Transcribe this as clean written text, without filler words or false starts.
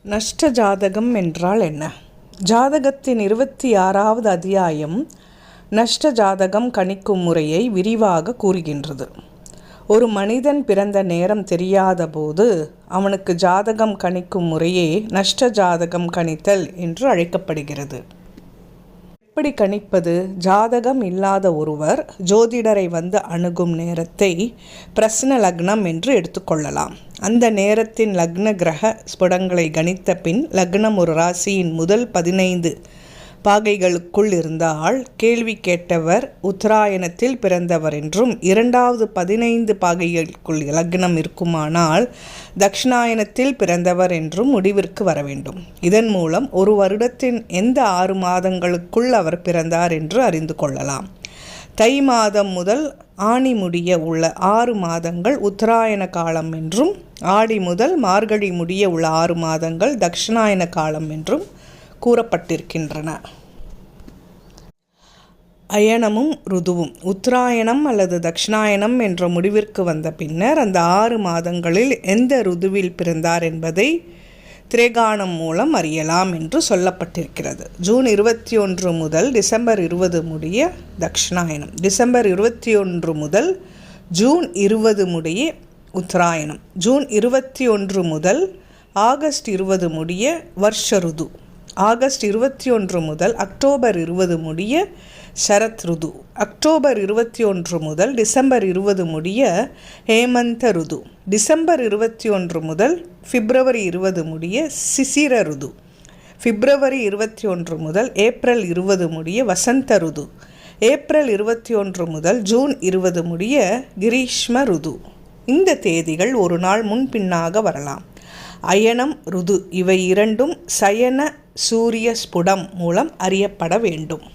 நஷ்ட ஜாதகம் என்றால் என்ன? ஜாதகத்தின் 26வது அத்தியாயம் நஷ்ட ஜாதகம் கணிக்கும் முறையை விரிவாக கூறுகின்றது. ஒரு மனிதன் பிறந்த நேரம் தெரியாத போது அவனுக்கு ஜாதகம் கணிக்கும் முறையே நஷ்ட ஜாதகம் கணித்தல் என்று அழைக்கப்படுகிறது. எப்படி கணிப்பது? ஜாதகம் இல்லாத ஒருவர் ஜோதிடரை வந்து அணுகும் நேரத்தை பிரஸ்ன லக்னம் என்று எடுத்துக்கொள்ளலாம். அந்த நேரத்தின் லக்ன கிரக ஸ்புடங்களை கணித்த பின் லக்னம் ஒரு ராசியின் முதல் 15 பாகைகளுக்குள் இருந்தால் கேள்வி கேட்டவர் உத்தராயணத்தில் பிறந்தவர் என்றும், இரண்டாவது 15 பாகைகளுக்குள் லக்னம் இருக்குமானால் தக்ஷிணாயனத்தில் பிறந்தவர் என்றும் முடிவிற்கு வர வேண்டும். இதன் மூலம் ஒரு வருடத்தின் எந்த 6 மாதங்களுக்குள் அவர் பிறந்தார் என்று அறிந்து கொள்ளலாம். தை மாதம் முதல் ஆனி முடிய உள்ள 6 மாதங்கள் உத்தராயண காலம் என்றும், ஆடி முதல் மார்கழி முடிய உள்ள 6 மாதங்கள் தக்ஷிணாயன காலம் என்றும் கூறப்பட்டிருக்கின்றன. அயனமும் ருதுவும் உத்தராயணம் அல்லது தக்ஷிணாயனம் என்ற முடிவிற்கு வந்த பின்னர் அந்த 6 மாதங்களில் எந்த ருதுவில் பிறந்தார் என்பதை திரேகானம் மூலம் அறியலாம் என்று சொல்லப்பட்டிருக்கிறது. ஜூன் 21 முதல் டிசம்பர் 20 முடிய தக்ஷிணாயனம், டிசம்பர் 21 முதல் ஜூன் 20 முடிய உத்தராயணம், ஜூன் 21 முதல் ஆகஸ்ட் 20 முடிய வர்ஷ ருது, ஆகஸ்ட் 21 முதல் அக்டோபர் 20 முடிய சரத் ருது, அக்டோபர் 21 முதல் டிசம்பர் 20 முடிய ஹேமந்த ருது, டிசம்பர் 21 முதல் பிப்ரவரி 20 முடிய சிசிர ருது, பிப்ரவரி 21 முதல் ஏப்ரல் 20 முடிய வசந்த ருது, ஏப்ரல் 21 முதல் ஜூன் 20 முடிய கிரீஷ்ம ருது. இந்த தேதிகள் ஒரு நாள் முன்பின்னாக வரலாம். அயனம் ருது இவை இரண்டும் சயன சூரிய ஸ்புடம் மூலம் அறியப்பட வேண்டும்.